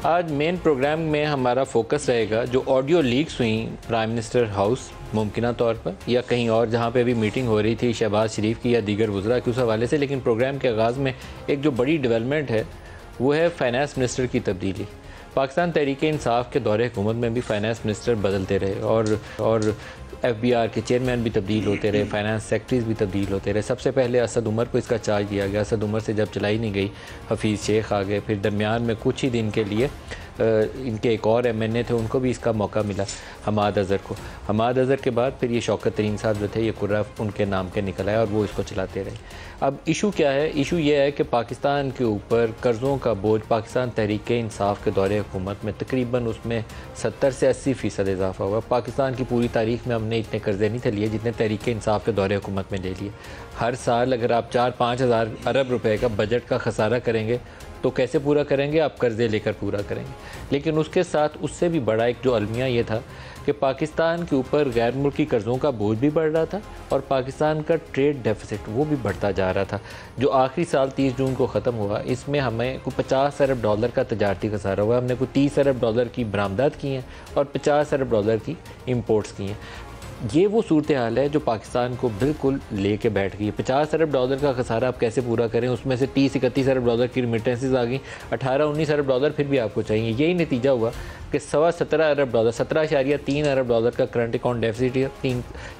आज main program में हमारा फोकस रहेगा जो ऑडियो लीक्स हुई प्राइम मिनिस्टर हाउस मुमकिना तौर पर या कहीं और जहां पे भी मीटिंग हो रही थी शहबाज शरीफ की या दीगर वज़रा के उस हवाले से। लेकिन प्रोग्राम के आगाज़ में एक जो बड़ी डेवलपमेंट है वो है फाइनेंस मिनिस्टर की तब्दीली। पाकिस्तान तहरीक इंसाफ के दौरे हुकूमत में भी फाइनेंस मिनिस्टर बदलते रहे और FBR के चेयरमैन भी तब्दील होते रहे, फाइनेंस सेक्रेटरीज भी तब्दील होते रहे। सबसे पहले असद उमर को इसका चार्ज दिया गया। असद उमर से जब चलाई नहीं गई हफीज़ शेख आ गए। फिर दरमियान में कुछ ही दिन के लिए इनके एक और MNA थे, उनको भी इसका मौका मिला, हमाद अज़हर को। हमाद अज़हर के बाद फिर ये शौकत तरीन साहब जो थे ये कुर्रा उनके नाम के निकल आया और वो इसको चलाते रहे। अब इशू क्या है? इशू ये है कि पाकिस्तान के ऊपर कर्ज़ों का बोझ पाकिस्तान तहरीक इंसाफ के दौरे हुकूमत में तकरीबन उसमें 70 से 80% इजाफा हुआ। पाकिस्तान की पूरी तारीख में हमने इतने कर्ज़े नहीं थे लिए जितने तहरीक इंसाफ के दौरे हुकूमत में ले लिए। हर साल अगर आप 4-5 हज़ार अरब रुपए का बजट का खसारा करेंगे तो कैसे पूरा करेंगे? आप कर्ज़े लेकर पूरा करेंगे। लेकिन उसके साथ उससे भी बड़ा एक जो अलमिया ये था कि पाकिस्तान के ऊपर गैर मुल्की कर्ज़ों का बोझ भी बढ़ रहा था और पाकिस्तान का ट्रेड डेफिसिट वो भी बढ़ता जा रहा था। जो आखिरी साल 30 जून को ख़त्म हुआ, इसमें हमें कोई 50 अरब डॉलर का तजारती खसारा हुआ। हमने कोई 30 अरब डॉलर की बरामदात की हैं और 50 अरब डॉलर की इम्पोर्ट्स की हैं। ये वो सूरत हाल है जो पाकिस्तान को बिल्कुल लेके बैठ गई है। 50 अरब डॉलर का खसारा आप कैसे पूरा करें? उसमें से 30-31 अरब डॉलर की रिमिटेंसेस आ गई, 18-19 अरब डॉलर फिर भी आपको चाहिए। यही नतीजा हुआ कि 17.25 अरब डॉलर, 17.3 अरब डॉलर का करंट अकाउंट डेफिसिट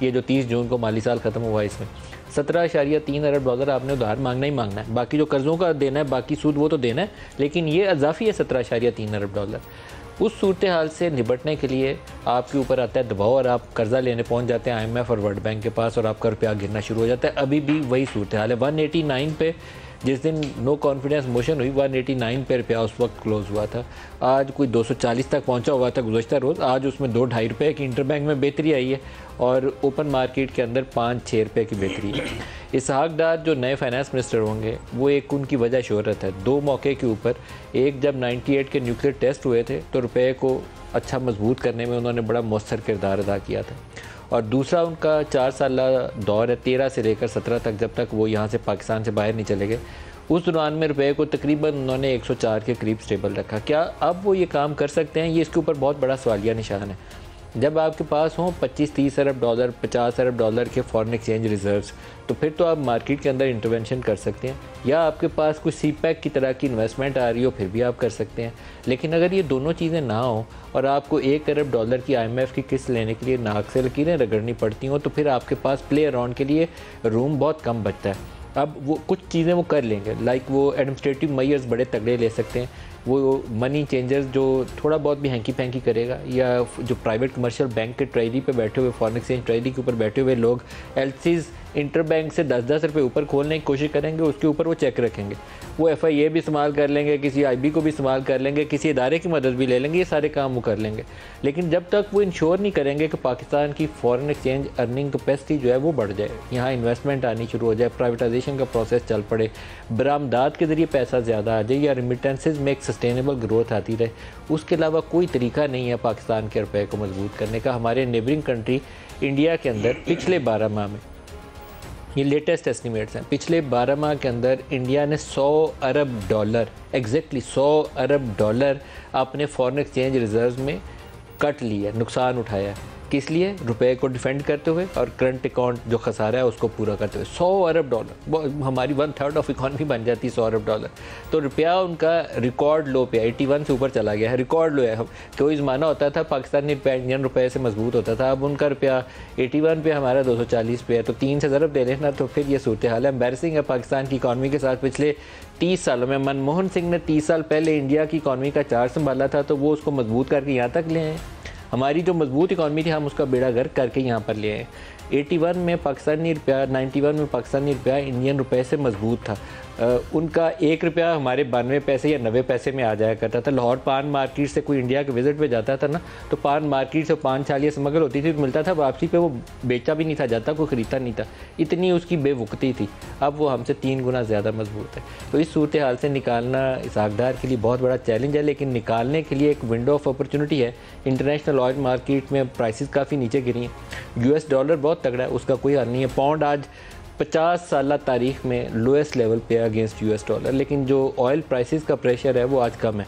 ये जो 30 जून को माली साल ख़त्म हुआ इसमें 17.3 अरब डॉलर आपने उधार मांगना ही मांगना है। बाकी जो कर्ज़ों का देना है, बाकी सूद वो तो देना है, लेकिन ये अजाफी है 17.3 अरब डॉलर। उस सूरत हाल से निपटने के लिए आपके ऊपर आता है दबाव और आप कर्ज़ा लेने पहुंच जाते हैं IMF और वर्ल्ड बैंक के पास और आपका रुपया गिरना शुरू हो जाता है। अभी भी वही सूरत हाल है। 189 पे जिस दिन नो कॉन्फिडेंस मोशन हुई 189 पे रुपया उस वक्त क्लोज़ हुआ था। आज कोई 240 तक पहुंचा हुआ था गुज़श्ता रोज़। आज उसमें 2-2.5 रुपये की इंटरबैंक में बेहतरी आई है और ओपन मार्केट के अंदर 5-6 रुपये की बेहतरी है। इसहाक डार जो नए फाइनेंस मिनिस्टर होंगे वो एक उनकी वजह शोहरत है। 2 मौके के ऊपर, एक जब 98 के न्यूक्लियर टेस्ट हुए थे तो रुपये को अच्छा मजबूत करने में उन्होंने बड़ा मौसर किरदार अदा किया था, और दूसरा उनका 4 साल दौर है 13 से लेकर 17 तक, जब तक वो यहाँ से पाकिस्तान से बाहर नहीं चले गए। उस दौरान में रुपये को तकरीबन उन्होंने 104 के करीब स्टेबल रखा। क्या अब वो ये काम कर सकते हैं? ये इसके ऊपर बहुत बड़ा सवालिया निशान है। जब आपके पास हों 25-30 अरब डॉलर, 50 अरब डॉलर के फॉरेन एक्सचेंज रिजर्व्स, तो फिर तो आप मार्केट के अंदर इंटरवेंशन कर सकते हैं, या आपके पास कुछ CPEC की तरह की इन्वेस्टमेंट आ रही हो फिर भी आप कर सकते हैं। लेकिन अगर ये दोनों चीज़ें ना हो और आपको 1 अरब डॉलर की IMF की किस्त लेने के लिए नाक से लकीरें रगड़नी पड़ती हों तो फिर आपके पास प्ले अराउंड के लिए रूम बहुत कम बचता है। अब वो कुछ चीज़ें वो कर लेंगे, लाइक वो एडमिनिस्ट्रेटिव मेजर्स बड़े तगड़े ले सकते हैं। वो मनी चेंजर्स जो थोड़ा बहुत भी हैंकी पैंकी करेगा, या जो प्राइवेट कमर्शियल बैंक के ट्रेजरी पे बैठे हुए, फॉरेन एक्सचेंज ट्रेजरी के ऊपर बैठे हुए लोग LCs इंटरबैंक से 10-10 रुपये ऊपर खोलने की कोशिश करेंगे, उसके ऊपर वो चेक रखेंगे। वो FIA भी इस्तेमाल कर लेंगे, किसी IB को भी इस्तेमाल कर लेंगे, किसी इदारे की मदद भी ले लेंगे, ये सारे काम वो कर लेंगे। लेकिन जब तक वो इंश्योर नहीं करेंगे कि पाकिस्तान की फॉरेन एक्सचेंज अर्निंग कैपेसिटी जो है वो बढ़ जाए, यहाँ इन्वेस्टमेंट आनी शुरू हो जाए, प्राइवेटाइजेशन का प्रोसेस चल पड़े, बरामदात के ज़रिए पैसा ज़्यादा आ जाए, या रिमिटेंसेज में एक सस्टेनेबल ग्रोथ आती रहे, उसके अलावा कोई तरीका नहीं है पाकिस्तान के रुपये को मजबूत करने का। हमारे नेबरिंग कंट्री इंडिया के अंदर पिछले 12 माह में, ये लेटेस्ट एस्टिमेट्स हैं, पिछले 12 माह के अंदर इंडिया ने 100 अरब डॉलर, एग्जैक्टली 100 अरब डॉलर अपने फॉरेन एक्सचेंज रिजर्व में कट लिया, नुकसान उठाया। किस लिए? रुपए को डिफेंड करते हुए और करंट अकाउंट जो खसारा है उसको पूरा करते हुए। 100 अरब डॉलर, हमारी 1/3 ऑफ इकॉनमी बन जाती है 100 अरब डॉलर। तो रुपया उनका रिकॉर्ड लो पे 81 से ऊपर चला गया है, रिकॉर्ड लो है। कोई ज़माना होता था पाकिस्तानी रुपया इंडियन रुपये से मजबूत होता था, अब उनका रुपया 81 पे, हमारा 240 पे है। तो 3 से ज़रब दे लेना, तो फिर ये सूरत हाल है। एम्बैरसिंग है पाकिस्तान की इकॉनमी के साथ। पिछले 30 सालों में मनमोहन सिंह ने 30 साल पहले इंडिया की इकॉनमी का चार्ज संभाला था, तो वो उसको मजबूत करके यहाँ तक ले आए। हमारी जो मजबूत इकॉनमी थी हम उसका बेड़ा गर्क करके यहाँ पर ले आए। 81 में पाकिस्तानी रुपया, 91 में पाकिस्तानी रुपया इंडियन रुपये से मजबूत था। उनका 1 रुपया हमारे 92 पैसे या 90 पैसे में आ जाया करता था। लाहौर पान मार्केट से कोई इंडिया के विजिट पे जाता था ना, तो पान मार्केट से पान छालियाँ स्मगल होती थी, तो मिलता था वापसी पे वो बेचा भी नहीं था जाता, कोई ख़रीदता नहीं था, इतनी उसकी बेवकूफ़ी थी। अब वो हमसे 3 गुना ज़्यादा मजबूत है। तो इस सूरत हाल से निकालना इसहाक डार के लिए बहुत बड़ा चैलेंज है, लेकिन निकालने के लिए एक विंडो ऑफ अपॉर्चुनिटी है। इंटरनेशनल ऑयल मार्केट में प्राइसेस काफ़ी नीचे गिरी हैं। US डॉलर बहुत तगड़ा है, उसका कोई हल नहीं है। पाउंड आज 50 साल तारीख में लोएस्ट लेवल पे अगेंस्ट US डॉलर, लेकिन जो ऑयल प्राइसेस का प्रेशर है वो आज कम है।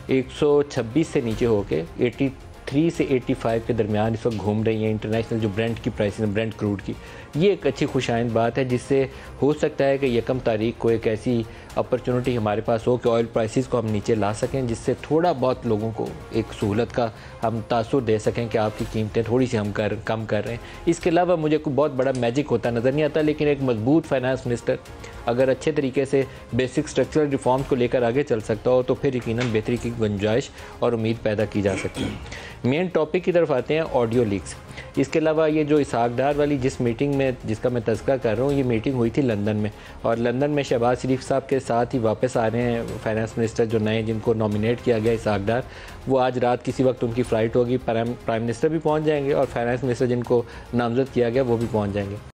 126 से नीचे होके 83 से 85 के दरमियान इस वक्त घूम रही हैं इंटरनेशनल जो ब्रेंट की प्राइस है, ब्रेंट क्रूड की। ये एक अच्छी खुशाइंद बात है जिससे हो सकता है कि 1 तारीख को एक ऐसी अपॉर्चुनिटी हमारे पास हो कि ऑयल प्राइसेस को हम नीचे ला सकें, जिससे थोड़ा बहुत लोगों को एक सहूलत का हम तासुर दे सकें कि आपकी कीमतें थोड़ी सी हम कम कर रहे हैं। इसके अलावा मुझे कोई बहुत बड़ा मैजिक होता नज़र नहीं आता, लेकिन एक मजबूत फाइनेंस मिनिस्टर अगर अच्छे तरीके से बेसिक स्ट्रक्चरल रिफॉर्म्स को लेकर आगे चल सकता हो तो फिर यकीनन बेहतरी की गुंजाइश और उम्मीद पैदा की जा सकती है। मेन टॉपिक की तरफ आते हैं, ऑडियो लीक्स। इसके अलावा ये जो इसहाक डार वाली जिस मीटिंग में जिसका मैं तज़किरा कर रहा हूँ, ये मीटिंग हुई थी लंदन में, और लंदन में शहबाज शरीफ साहब के साथ ही वापस आ रहे हैं फाइनेंस मिनिस्टर जो नए जिनको नॉमिनेट किया गया इसहाक डार। वो आज रात किसी वक्त उनकी फ़्लाइट होगी, प्राइम मिनिस्टर भी पहुँच जाएंगे और फाइनेंस मिनिस्टर जिनको नामज़द किया गया वो भी पहुँच जाएंगे।